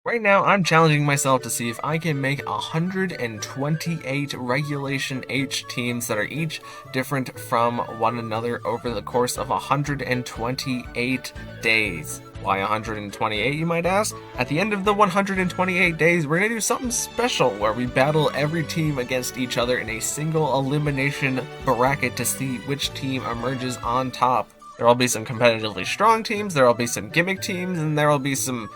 Right now, I'm challenging myself to see if I can make 128 Regulation H teams that are each different from one another over the course of 128 days. Why 128, you might ask? At the end of the 128 days, we're going to do something special where we battle every team against each other in a single elimination bracket to see which team emerges on top. There will be some competitively strong teams, there will be some gimmick teams, and there will be some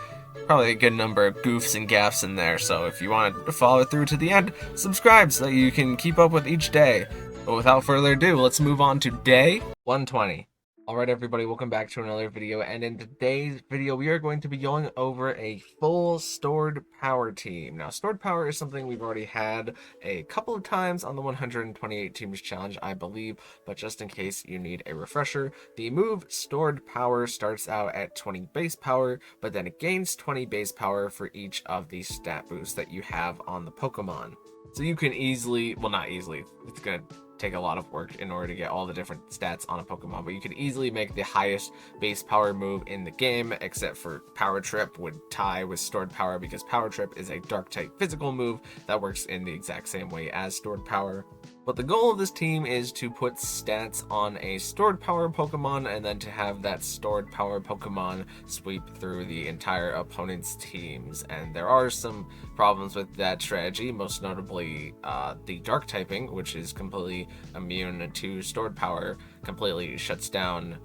probably a good number of goofs and gaffs in there, so if you want to follow through to the end, subscribe so that you can keep up with each day. But without further ado, let's move on to day 120. Alright everybody, welcome back to another video, and in today's video we are going to be going over a full stored power team. Now stored power is something we've already had a couple of times on the 128 teams challenge, I believe, but just in case you need a refresher, the move stored power starts out at 20 base power, but then it gains 20 base power for each of the stat boosts that you have on the Pokemon. So you can easily, well not easily, it's gonna take a lot of work in order to get all the different stats on a Pokemon, but you can easily make the highest base power move in the game, except for Power Trip would tie with stored power because Power Trip is a dark type physical move that works in the exact same way as stored power. But the goal of this team is to put stats on a stored power Pokemon and then to have that stored power Pokemon sweep through the entire opponent's teams. And there are some problems with that strategy, most notably the dark typing, which is completely immune to stored power, completely shuts down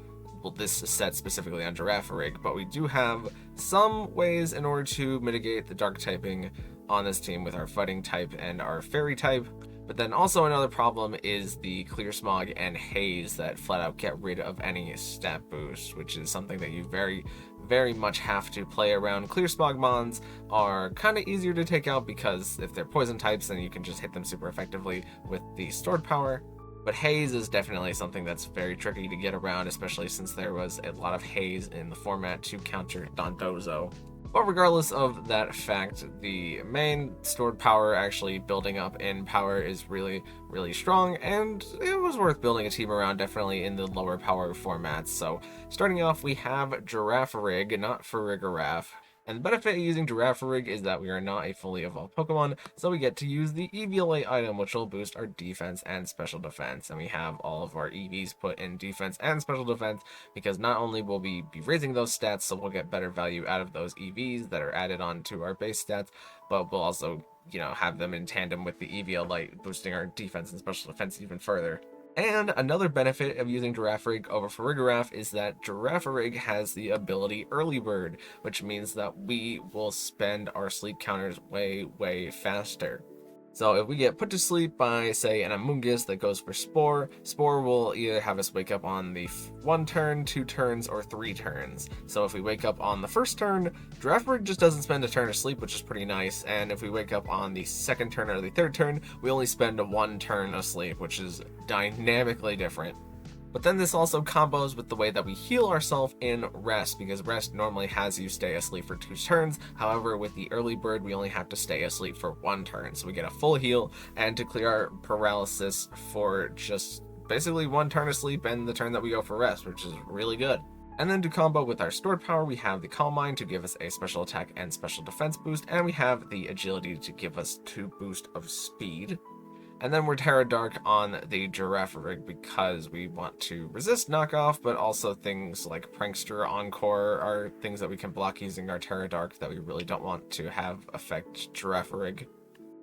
this set specifically on Girafarig, but we do have some ways in order to mitigate the dark typing on this team with our fighting type and our fairy type. But then also another problem is the Clear Smog and Haze that flat out get rid of any stat boost, which is something that you very much have to play around. Clear Smog mons are kind of easier to take out because if they're poison types, then you can just hit them super effectively with the stored power. But Haze is definitely something that's very tricky to get around, especially since there was a lot of Haze in the format to counter Dondozo. But regardless of that fact, the main stored power actually building up in power is really strong, and it was worth building a team around, definitely in the lower power formats. So starting off, we have Girafarig, not Farigiraf. And the benefit of using Girafarig is that we are not a fully evolved Pokemon, so we get to use the EVLA item, which will boost our defense and special defense. And we have all of our EVs put in defense and special defense, because not only will we be raising those stats, so we'll get better value out of those EVs that are added on to our base stats, but we'll also, have them in tandem with the EVLA, boosting our defense and special defense even further. And another benefit of using Girafarig over Farigiraf is that Girafarig has the ability Early Bird, which means that we will spend our sleep counters way faster. So if we get put to sleep by, say, an Amoonguss that goes for Spore, Spore will either have us wake up on the 1 turn, 2 turns, or 3 turns. So if we wake up on the first turn, Girafarig just doesn't spend a turn of sleep, which is pretty nice. And if we wake up on the 2nd turn or the 3rd turn, we only spend 1 turn of sleep, which is dynamically different. But then this also combos with the way that we heal ourselves in Rest, because Rest normally has you stay asleep for 2 turns. However, with the Early Bird, we only have to stay asleep for 1 turn. So we get a full heal and to clear our paralysis for just basically 1 turn of sleep and the turn that we go for Rest, which is really good. And then to combo with our stored power, we have the Calm Mind to give us a special attack and special defense boost, and we have the Agility to give us 2 boost of speed. And then we're Terra Dark on the Girafarig because we want to resist knockoff, but also things like Prankster, Encore are things that we can block using our Terra Dark that we really don't want to have affect Girafarig.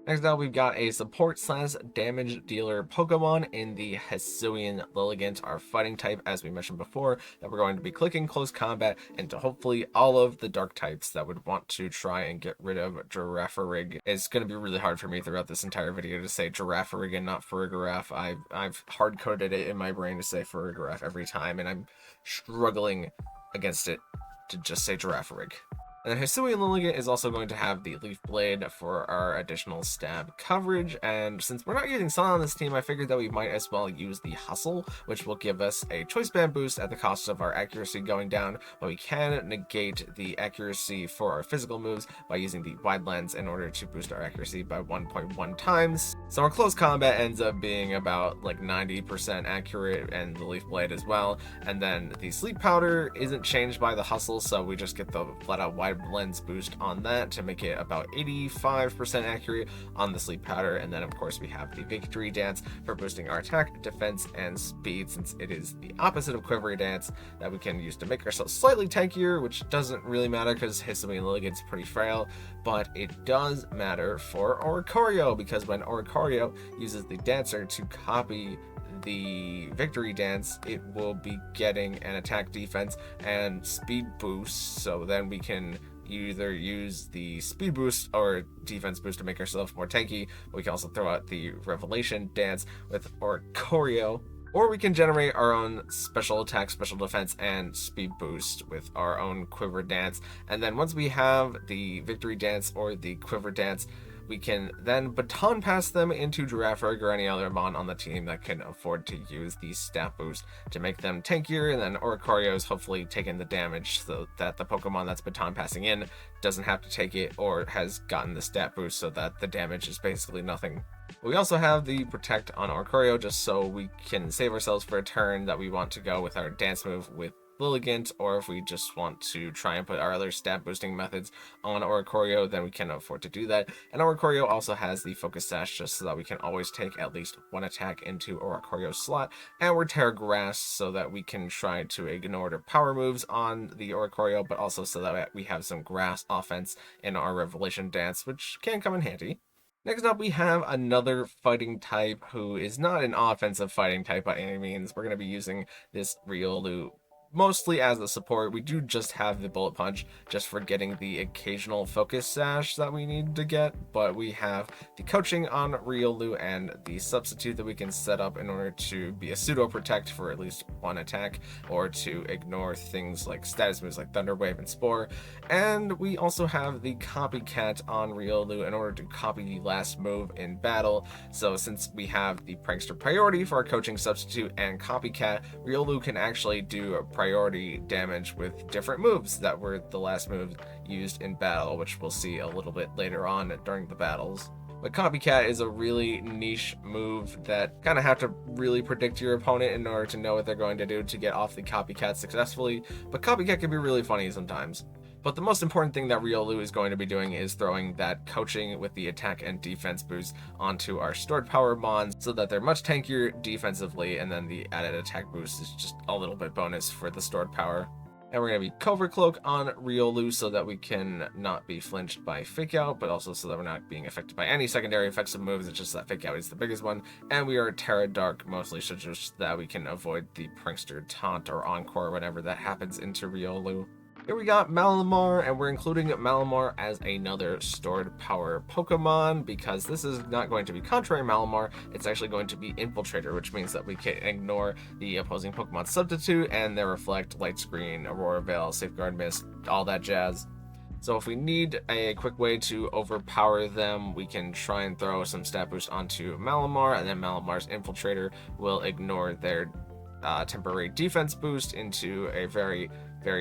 Next up, we've got a support/damage dealer Pokemon in the Hisuian Lilligant, our fighting type, as we mentioned before, that we're going to be clicking close combat into hopefully all of the dark types that would want to try and get rid of Girafarig. It's going to be really hard for me throughout this entire video to say Girafarig and not Farigiraf. I've hard-coded it in my brain to say Farigiraf every time, and I'm struggling against it to just say Girafarig. And then Hisuian Lilligant is also going to have the Leaf Blade for our additional stab coverage, and since we're not using Sun on this team, I figured that we might as well use the Hustle, which will give us a Choice Band boost at the cost of our accuracy going down, but we can negate the accuracy for our physical moves by using the Wide Lens in order to boost our accuracy by 1.1 times. So our close combat ends up being about like 90% accurate, and the Leaf Blade as well, and then the Sleep Powder isn't changed by the Hustle, so we just get the flat out Wide wide lens boost on that to make it about 85% accurate on the sleep powder. And then of course we have the victory dance for boosting our attack, defense, and speed, since it is the opposite of quivery dance that we can use to make ourselves slightly tankier, which doesn't really matter because Hisui and Lilligant's pretty frail, but it does matter for Oricorio, because when Oricorio uses the dancer to copy the victory dance, it will be getting an attack, defense, and speed boost. So then we can either use the speed boost or defense boost to make ourselves more tanky. We can also throw out the revelation dance with Oricorio, or we can generate our own special attack, special defense, and speed boost with our own quiver dance. And then once we have the victory dance or the quiver dance, we can then baton pass them into Girafarig or any other mon on the team that can afford to use the stat boost to make them tankier, and then Oricorio is hopefully taking the damage so that the Pokemon that's baton passing in doesn't have to take it or has gotten the stat boost so that the damage is basically nothing. We also have the Protect on Oricorio just so we can save ourselves for a turn that we want to go with our dance move with Lilligant, or if we just want to try and put our other stat boosting methods on Oricorio, then we can afford to do that. And Oricorio also has the Focus Sash just so that we can always take at least one attack into Oricorio's slot, and we're Terra Grass so that we can try to ignore the power moves on the Oricorio, but also so that we have some grass offense in our Revelation Dance, which can come in handy. Next up, we have another fighting type who is not an offensive fighting type by any means. We're going to be using this Riolu mostly as a support. We do just have the Bullet Punch just for getting the occasional Focus Sash that we need to get, but we have the coaching on Riolu and the substitute that we can set up in order to be a pseudo protect for at least one attack, or to ignore things like status moves like Thunder Wave and Spore. And we also have the Copycat on Riolu in order to copy the last move in battle. So since we have the Prankster priority for our coaching substitute and Copycat, Riolu can actually do a priority damage with different moves that were the last move used in battle, which we'll see a little bit later on during the battles. But Copycat is a really niche move that kind of have to really predict your opponent in order to know what they're going to do to get off the Copycat successfully, but Copycat can be really funny sometimes. But the most important thing that Riolu is going to be doing is throwing that coaching with the attack and defense boost onto our stored power mons so that they're much tankier defensively, and then the added attack boost is just a little bit bonus for the stored power. And we're going to be Covert Cloak on Riolu so that we can not be flinched by Fake Out, but also so that we're not being affected by any secondary effects of moves. It's just that Fake Out is the biggest one. And we are Terra Dark mostly, so just that we can avoid the Prankster Taunt or Encore whenever that happens into Riolu. Here we got Malamar, and we're including Malamar as another stored power Pokemon because this is not going to be Contrary Malamar, it's actually going to be Infiltrator, which means that we can ignore the opposing Pokemon substitute and their Reflect, Light Screen, Aurora Veil, Safeguard Mist, all that jazz. So if we need a quick way to overpower them, we can try and throw some stat boost onto Malamar, and then Malamar's Infiltrator will ignore their temporary defense boost into a very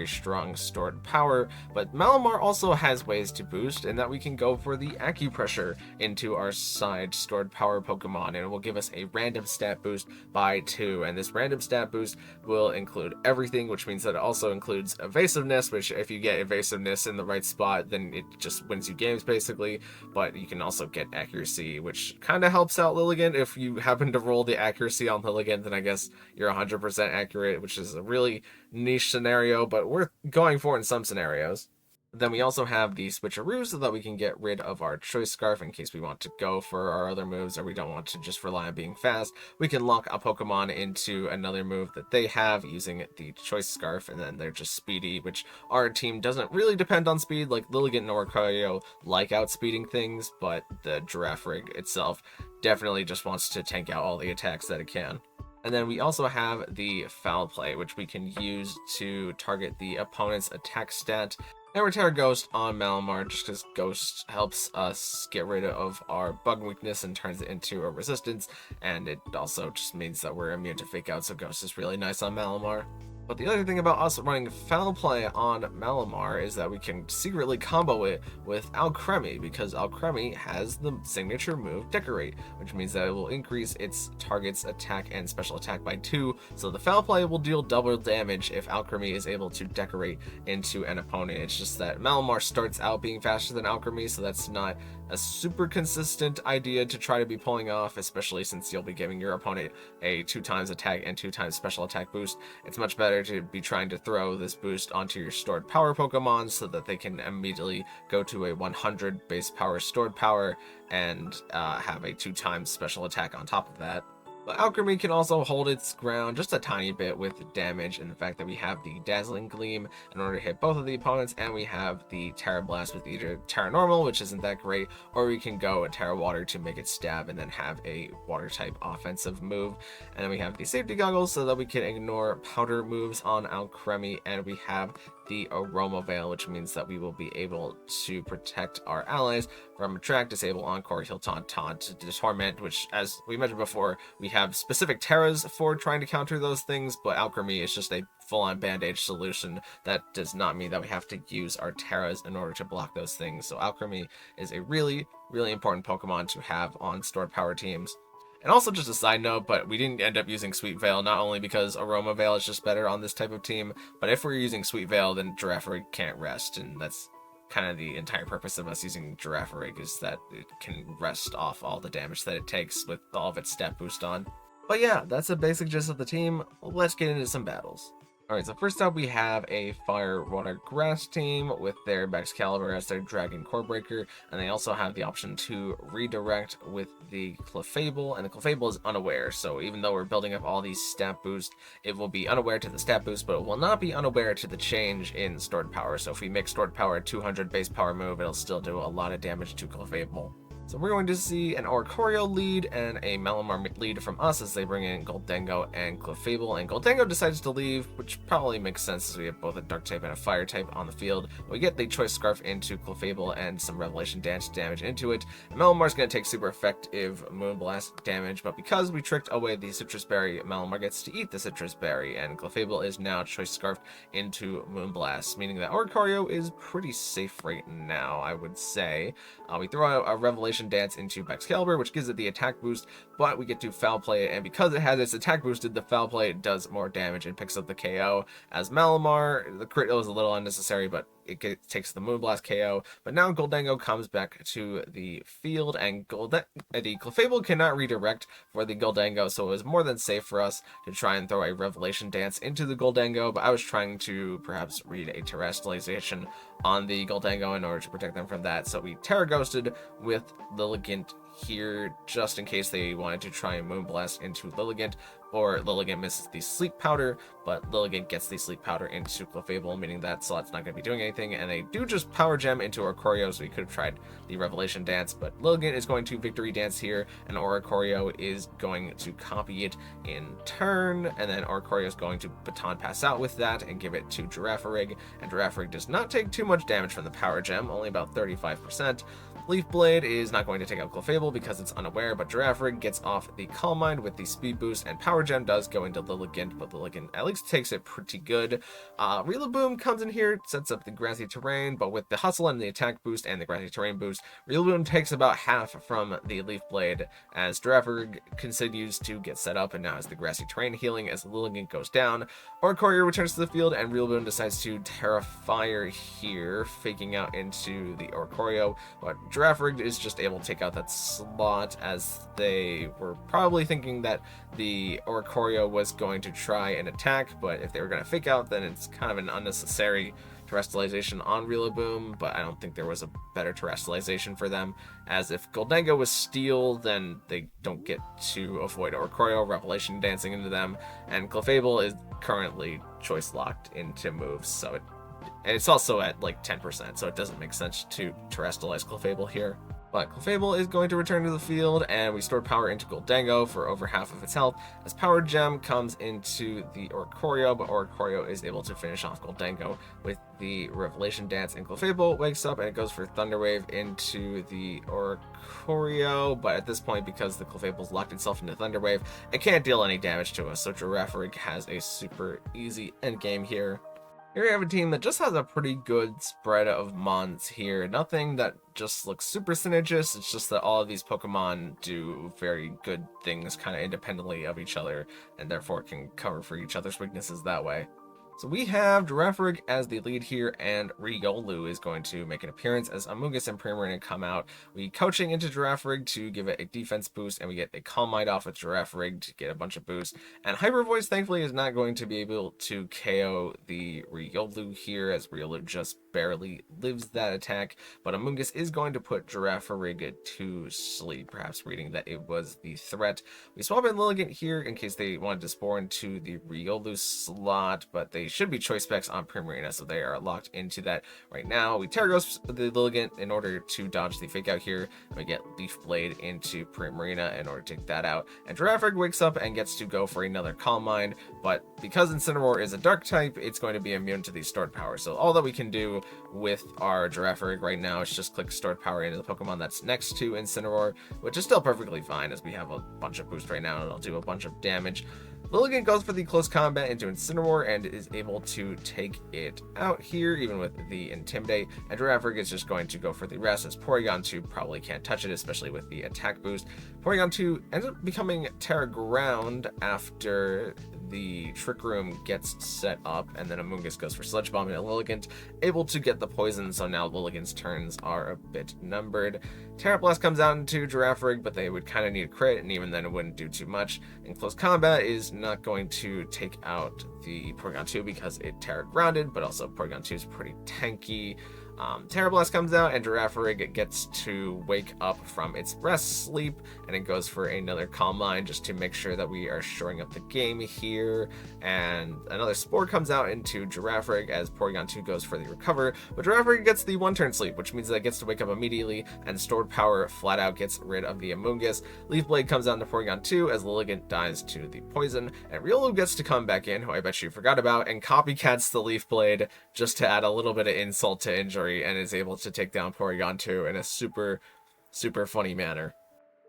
strong stored power. But Malamar also has ways to boost, in that we can go for the Acupressure into our side stored power Pokemon, and it will give us a random stat boost by 2, and this random stat boost will include everything, which means that it also includes evasiveness, which if you get evasiveness in the right spot, then it just wins you games basically. But you can also get accuracy, which kind of helps out Lilligant. If you happen to roll the accuracy on Lilligant, then I guess you're 100% accurate, which is a really niche scenario, but we're going for it in some scenarios. Then we also have the Switcheroo so that we can get rid of our Choice Scarf in case we want to go for our other moves, or we don't want to just rely on being fast. We can lock a Pokemon into another move that they have using the Choice Scarf, and then they're just speedy, which our team doesn't really depend on speed. Like Lilligant and Oricorio like outspeeding things, but the Girafarig itself definitely just wants to tank out all the attacks that it can. And then we also have the Foul Play, which we can use to target the opponent's attack stat. And we're Terra Ghost on Malamar just because Ghost helps us get rid of our bug weakness and turns it into a resistance, and it also just means that we're immune to Fake Out, so Ghost is really nice on Malamar. But the other thing about us running Foul Play on Malamar is that we can secretly combo it with Alcremie, because Alcremie has the signature move Decorate, which means that it will increase its target's attack and special attack by 2, so the Foul Play will deal double damage if Alcremie is able to Decorate into an opponent. It's just that Malamar starts out being faster than Alcremie, so that's not a super consistent idea to try to be pulling off, especially since you'll be giving your opponent a 2x attack and 2x special attack boost. It's much better to be trying to throw this boost onto your stored power Pokemon so that they can immediately go to a 100 base power stored power and have a 2x special attack on top of that. But Alcremie can also hold its ground just a tiny bit with damage, and the fact that we have the Dazzling Gleam in order to hit both of the opponents, and we have the Terra Blast with either Terra Normal, which isn't that great, or we can go a Terra Water to make it stab and then have a Water type offensive move. And then we have the Safety Goggles so that we can ignore powder moves on Alcremie, and we have the Aroma Veil, which means that we will be able to protect our allies from Attract, Disable, Encore, Heal, Taunt, Torment, which, as we mentioned before, we have specific Terras for trying to counter those things, but Alcremie is just a full-on Band-Aid solution. That does not mean that we have to use our Terras in order to block those things, so Alcremie is a really, really important Pokemon to have on stored power teams. And also, just a side note, but we didn't end up using Sweet Veil, not only because Aroma Veil is just better on this type of team, but if we're using Sweet Veil, then Girafarig can't rest, and that's kind of the entire purpose of us using Girafarig, is that it can rest off all the damage that it takes with all of its stat boost on. But yeah, that's the basic gist of the team. Let's get into some battles. Alright, so first up we have a Fire, Water, Grass team with their Excalibur as their Dragon Core Breaker, and they also have the option to redirect with the Clefable, and the Clefable is unaware, so even though we're building up all these stat boosts, it will be unaware to the stat boost, but it will not be unaware to the change in stored power. So if we make stored power a 200 base power move, it'll still do a lot of damage to Clefable. So we're going to see an Oricorio lead and a Malamar lead from us as they bring in Gholdengo and Clefable, and Gholdengo decides to leave, which probably makes sense as we have both a Dark type and a Fire type on the field. We get the Choice Scarf into Clefable and some Revelation Dance damage into it, and Malamar's going to take super effective Moonblast damage, but because we tricked away the Citrus Berry, Malamar gets to eat the Citrus Berry, and Clefable is now Choice Scarfed into Moonblast, meaning that Oricorio is pretty safe right now, I would say. We throw out a Revelation Dance into Excalibur, which gives it the attack boost, but we get to Foul Play it, and because it has its attack boosted, the Foul Play does more damage and picks up the KO. As Malamar, the crit was a little unnecessary, but it takes the Moonblast KO. But now Gholdengo comes back to the field, and the Clefable cannot redirect for the Gholdengo, so it was more than safe for us to try and throw a Revelation Dance into the Gholdengo, but I was trying to perhaps read a Terrestrialization on the Gholdengo in order to protect them from that, so we Terra Ghosted with Lilligant here just in case they wanted to try and Moonblast into Lilligant, or Lilligant misses the Sleep Powder, but Lilligant gets the Sleep Powder into Clefable, meaning that Slot's not going to be doing anything, and they do just Power Gem into Oricorio, so we could have tried the Revelation Dance, but Lilligant is going to Victory Dance here, and Oricorio is going to copy it in turn, and then Oricorio is going to Baton Pass Out with that and give it to Girafarig, and Girafarig does not take too much damage from the Power Gem, only about 35%. Leaf Blade is not going to take out Clefable because it's unaware, but Girafarig gets off the Calm Mind with the Speed Boost, and Power Gem does go into Lilligant, but Lilligant at least takes it pretty good. Rillaboom comes in here, sets up the Grassy Terrain, but with the Hustle and the Attack Boost and the Grassy Terrain Boost, Rillaboom takes about half from the Leaf Blade as Girafarig continues to get set up and now has the Grassy Terrain healing as Lilligant goes down. Oricorio returns to the field, and Rillaboom decides to Terra Fire here, faking out into the Oricorio, but Girafarig is just able to take out that slot as they were probably thinking that the Oricorio was going to try and attack, but if they were going to fake out, then it's kind of an unnecessary Terrestrialization on Rillaboom, but I don't think there was a better Terrestrialization for them, as if Gholdengo was Steel, then they don't get to avoid Oricorio Revelation dancing into them, and Clefable is currently choice locked into moves, so it's also at like 10%, so it doesn't make sense to Terrestrialize Clefable here. But Clefable is going to return to the field, and we stored power into Gholdengo for over half of its health, as Power Gem comes into the Oricorio, but Oricorio is able to finish off Gholdengo with the Revelation Dance, and Clefable wakes up and it goes for Thunder Wave into the Oricorio, but at this point, because the Clefable's locked itself into Thunder Wave, it can't deal any damage to us, so Girafarig has a super easy endgame here. Here we have a team that just has a pretty good spread of mons here. Nothing that just looks super synergist, it's just that all of these Pokemon do very good things kind of independently of each other, and therefore can cover for each other's weaknesses that way. So we have Girafarig as the lead here, and Riolu is going to make an appearance as Amoonguss and Primarina come out. We coaching into Girafarig to give it a defense boost, and we get a Calm Mind off with Girafarig to get a bunch of boosts. And Hyper Voice, thankfully, is not going to be able to KO the Riolu here, as Riolu just barely lives that attack. But Amoonguss is going to put Girafarig to sleep, perhaps reading that it was the threat. We swap in Lilligant here in case they wanted to spore into the Riolu slot, but they should be choice specs on Primarina, so they are locked into that right now. We Terra Ghost the Lilligant in order to dodge the fake out here, and we get Leaf Blade into Primarina in order to take that out. And Girafarig wakes up and gets to go for another Calm Mind, but because Incineroar is a dark type, it's going to be immune to the stored power. So all that we can do with our Girafarig right now is just click stored power into the Pokemon that's next to Incineroar, which is still perfectly fine as we have a bunch of boost right now and it'll do a bunch of damage. Lilligant goes for the close combat into Incineroar and is able to take it out here, even with the Intimidate. And Girafarig is just going to go for the rest, as Porygon 2 probably can't touch it, especially with the attack boost. Porygon 2 ends up becoming Terra Ground after the Trick Room gets set up, and then Amoonguss goes for Sludge Bomb, and Lilligant able to get the poison, so now Lilligant's turns are a bit numbered. Terra Blast comes out into Girafarig, but they would kind of need a crit, and even then it wouldn't do too much. And Close Combat is not going to take out the Porygon 2 because it Terra Grounded, but also Porygon 2 is pretty tanky. Terra Blast comes out and Girafarig gets to wake up from its rest sleep, and it goes for another Calm Mind just to make sure that we are shoring up the game here. And another Spore comes out into Girafarig as Porygon 2 goes for the Recover, but Girafarig gets the one-turn sleep, which means that it gets to wake up immediately, and stored power flat out gets rid of the Amoonguss. Leaf Blade comes out into Porygon 2 as Lilligant dies to the poison, and Riolu gets to come back in, who I bet you forgot about, and copycats the Leaf Blade just to add a little bit of insult to injury, and is able to take down Porygon 2 in a super funny manner.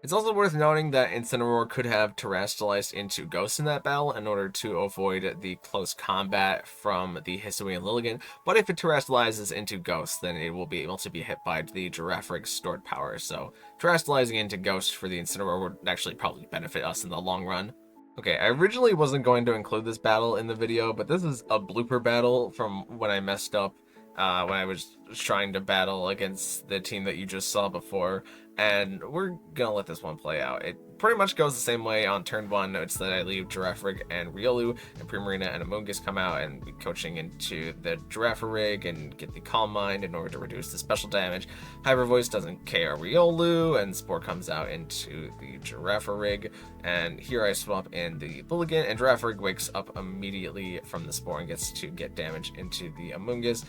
It's also worth noting that Incineroar could have terrestrialized into Ghost in that battle in order to avoid the close combat from the Hisui and Lilligant, but if it terrestrializes into Ghost, then it will be able to be hit by the Girafarig's stored power, so terrestrializing into Ghost for the Incineroar would actually probably benefit us in the long run. Okay, I originally wasn't going to include this battle in the video, but this is a blooper battle from when I messed up when I was trying to battle against the team that you just saw before, and we're gonna let this one play out. It pretty much goes the same way on turn 1. It's that I leave Girafarig and Riolu, and Primarina and Amoonguss come out and be coaching into the Girafarig and get the Calm Mind in order to reduce the special damage. Hyper Voice doesn't KO Riolu, and Spore comes out into the Girafarig, and here I swap in the Lilligant, and Girafarig wakes up immediately from the Spore and gets to get damage into the Amoonguss.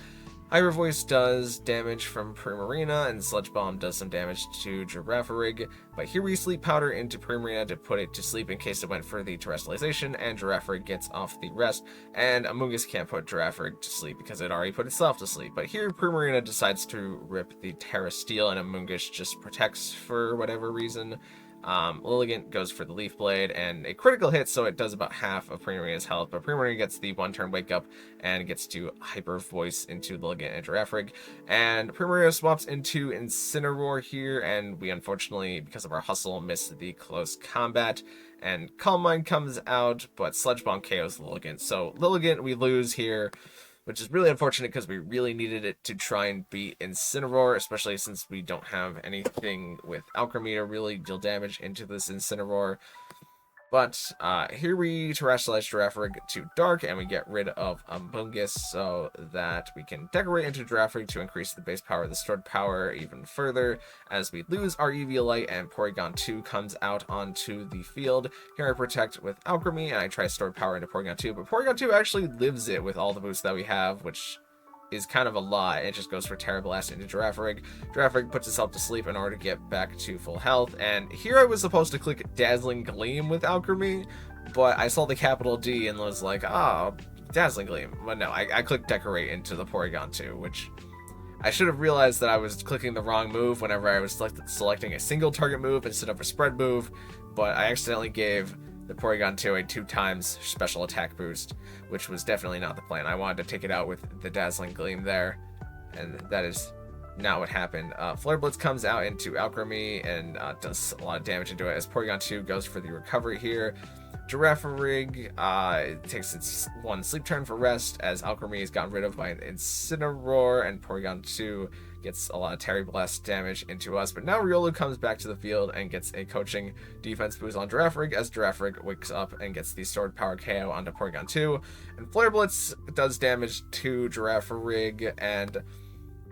Hyper Voice does damage from Primarina, and Sludge Bomb does some damage to Girafarig, but here we Sleep Powder into Primarina to put it to sleep in case it went for the terrestrialization, and Girafarig gets off the rest, and Amoonguss can't put Girafarig to sleep because it already put itself to sleep. But here Primarina decides to rip the Terra Steel, and Amoonguss just protects for whatever reason. Lilligant goes for the Leaf Blade, and a critical hit, so it does about half of Primarina's health, but Primarina gets the one-turn wake up and gets to Hyper Voice into Lilligant and Girafarig, and Primarina swaps into Incineroar here, and we unfortunately, because of our hustle, miss the close combat, and Calm Mind comes out, but Sludge Bomb KOs Lilligant, so Lilligant we lose here, which is really unfortunate because we really needed it to try and beat Incineroar, especially since we don't have anything with Alchemy to really deal damage into this Incineroar. But here we terrestrialize Girafarig to Dark, and we get rid of Amoonguss so that we can decorate into Girafarig to increase the base power of the stored power even further, as we lose our Eviolite and Porygon 2 comes out onto the field. Here I protect with Alchemy, and I try stored power into Porygon 2, but Porygon 2 actually lives it with all the boosts that we have, which is kind of a lie. It just goes for Terra Blast into Girafarig. Girafarig puts itself to sleep in order to get back to full health, and here I was supposed to click Dazzling Gleam with Alchemy, but I saw the capital D and was like, Dazzling Gleam. Well, no, I clicked Decorate into the Porygon 2, which I should have realized that I was clicking the wrong move whenever I was selecting a single target move instead of a spread move, but I accidentally gave the Porygon 2 a 2x special attack boost, which was definitely not the plan. I wanted to take it out with the Dazzling Gleam there, and that is not what happened. Flare Blitz comes out into Alchemy and does a lot of damage into it as Porygon 2 goes for the recovery here. Girafarig takes its one sleep turn for rest as Alchemy is gotten rid of by an Incineroar, and Porygon 2 gets a lot of Terry Blast damage into us. But now Riolu comes back to the field and gets a coaching defense boost on Girafarig as Girafarig wakes up and gets the Sword Power KO onto Porygon 2. And Flare Blitz does damage to Girafarig, and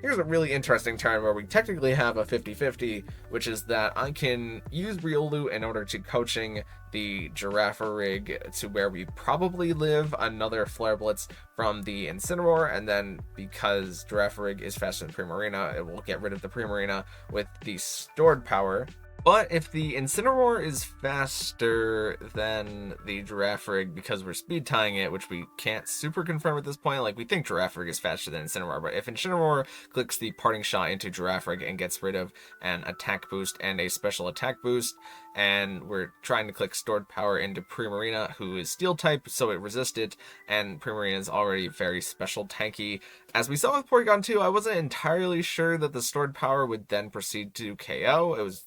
here's a really interesting turn where we technically have a 50-50, which is that I can use Riolu in order to coaching the Girafarig to where we probably live another Flare Blitz from the Incineroar, and then because Girafarig is faster than Primarina, it will get rid of the Primarina with the stored power. But if the Incineroar is faster than the Girafarig because we're speed tying it, which we can't super confirm at this point, like we think Girafarig is faster than Incineroar, but if Incineroar clicks the parting shot into Girafarig and gets rid of an attack boost and a special attack boost, and we're trying to click stored power into Primarina, who is steel type, so it resists it, and Primarina is already very special tanky. As we saw with Porygon 2, I wasn't entirely sure that the stored power would then proceed to KO. It was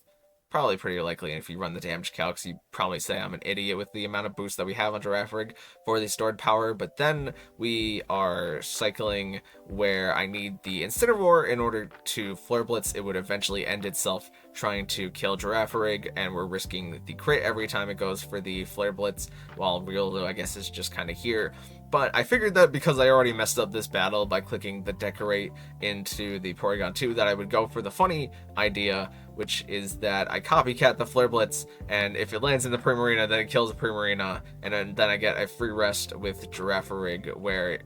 probably pretty likely, and if you run the damage calcs, you probably say I'm an idiot with the amount of boost that we have on Girafarig for the stored power, but then we are cycling where I need the Incineroar in order to Flare Blitz. It would eventually end itself trying to kill Girafarig, and we're risking the crit every time it goes for the Flare Blitz, while Riolu, I guess, is just kind of here. But I figured that because I already messed up this battle by clicking the Decorate into the Porygon 2, that I would go for the funny idea, which is that I copycat the Flare Blitz, and if it lands in the Primarina, then it kills the Primarina, and then I get a free rest with Girafarig, where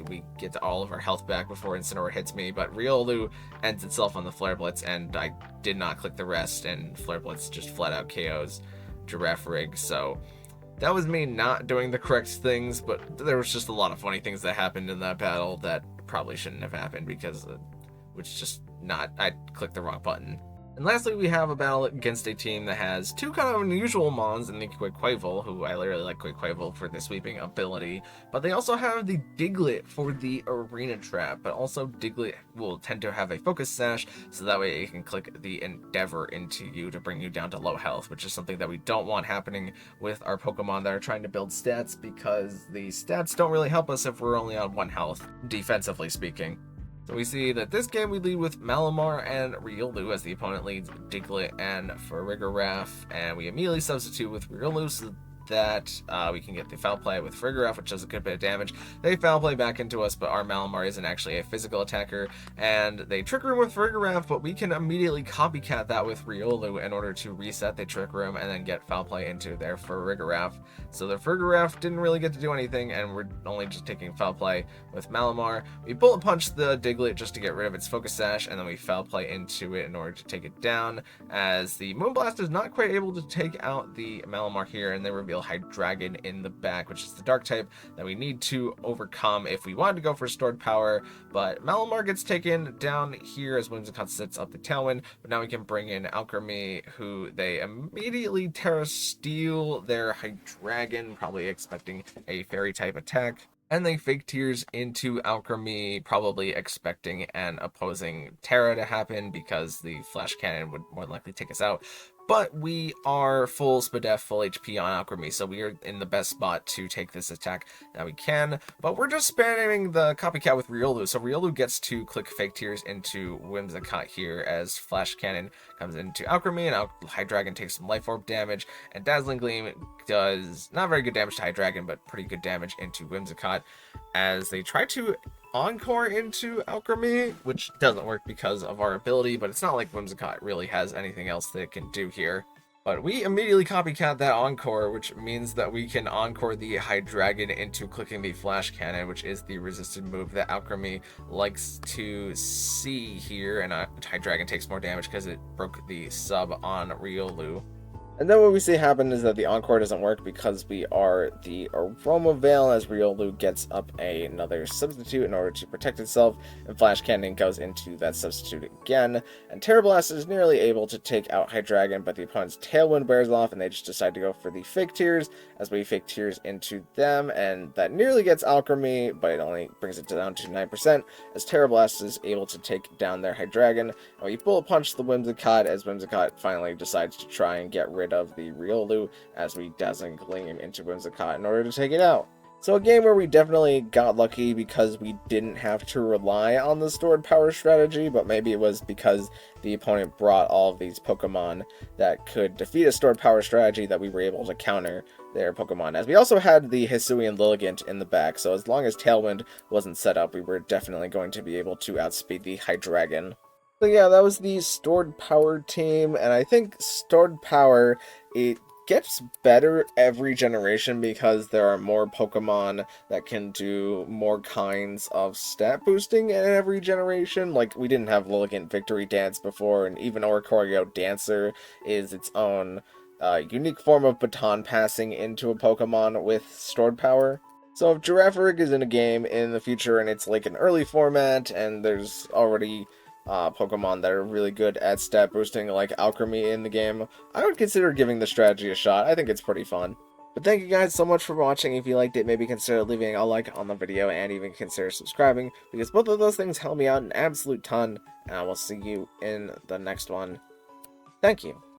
we get all of our health back before Incineroar hits me. But Riolu ends itself on the Flare Blitz, and I did not click the rest, and Flare Blitz just flat out KOs Girafarig, so that was me not doing the correct things, but there was just a lot of funny things that happened in that battle that probably shouldn't have happened because I clicked the wrong button. And lastly, we have a battle against a team that has two kind of unusual mons in the Quaquaval, who I really like Quaquaval for the sweeping ability, but they also have the Diglett for the Arena Trap, but also Diglett will tend to have a Focus Sash, so that way it can click the Endeavor into you to bring you down to low health, which is something that we don't want happening with our Pokemon that are trying to build stats, because the stats don't really help us if we're only on 1 health, defensively speaking. So we see that this game we lead with Malamar and Riolu as the opponent leads Diglett and Farigiraf, and we immediately substitute with Riolu so that we can get the Foul Play with Farigiraf, which does a good bit of damage. They Foul Play back into us, but our Malamar isn't actually a physical attacker, and they Trick Room with Farigiraf, but we can immediately copycat that with Riolu in order to reset the Trick Room and then get Foul Play into their Farigiraf. So the Farigiraf didn't really get to do anything, and we're only just taking Foul Play with Malamar. We Bullet Punch the Diglett just to get rid of its Focus Sash, and then we Foul Play into it in order to take it down, as the Moonblast is not quite able to take out the Malamar here, and they reveal Hydreigon in the back, which is the dark type that we need to overcome if we wanted to go for stored power. But Malamar gets taken down here as Whimsicott sets up the Tailwind, but now we can bring in Alchemy, who they immediately Terra Steel their Hydreigon, probably expecting a fairy type attack. And they Fake Tears into Alchemy, probably expecting an opposing Terra to happen because the Flash Cannon would more than likely take us out. But we are full Spadef, full HP on Alchemy, so we are in the best spot to take this attack that we can. But we're just spamming the copycat with Riolu, so Riolu gets to click Fake Tears into Whimsicott here as Flash Cannon comes into Alchemy, and Hydreigon takes some Life Orb damage, and Dazzling Gleam does not very good damage to Hydreigon, but pretty good damage into Whimsicott as they try to Encore into Alchemy, which doesn't work because of our ability, but it's not like Whimsicott really has anything else that it can do here. But we immediately copycat that Encore, which means that we can Encore the Hydreigon into clicking the Flash Cannon, which is the resisted move that Alchemy likes to see here, and Hydreigon takes more damage because it broke the sub on Riolu. And then what we see happen is that the Encore doesn't work because we are the Aroma Veil, as Riolu gets up another substitute in order to protect itself, and Flash Cannon goes into that substitute again, and Terra Blast is nearly able to take out Hydreigon, but the opponent's Tailwind wears off, and they just decide to go for the Fake Tears, as we Fake Tears into them, and that nearly gets Alchemy, but it only brings it down to 9%, as Terra Blast is able to take down their Hydreigon, and we Bullet Punch the Whimsicott, as Whimsicott finally decides to try and get rid of the Riolu, as we Dazzling Gleam into Whimsicott in order to take it out. So a game where we definitely got lucky because we didn't have to rely on the stored power strategy, but maybe it was because the opponent brought all of these Pokemon that could defeat a stored power strategy that we were able to counter their Pokemon. As we also had the Hisuian Lilligant in the back, so as long as Tailwind wasn't set up, we were definitely going to be able to outspeed the Hydreigon. So yeah, that was the stored power team, and I think stored power, it gets better every generation because there are more Pokemon that can do more kinds of stat boosting in every generation. Like, we didn't have Lilligant Victory Dance before, and even Oricorio Dancer is its own unique form of baton passing into a Pokemon with stored power. So if Girafarig is in a game in the future and it's like an early format and there's already Pokemon that are really good at stat boosting like Alchemy in the game, I would consider giving the strategy a shot. I think it's pretty fun. But thank you guys so much for watching. If you liked it, maybe consider leaving a like on the video and even consider subscribing, because both of those things help me out an absolute ton, and I will see you in the next one. Thank you.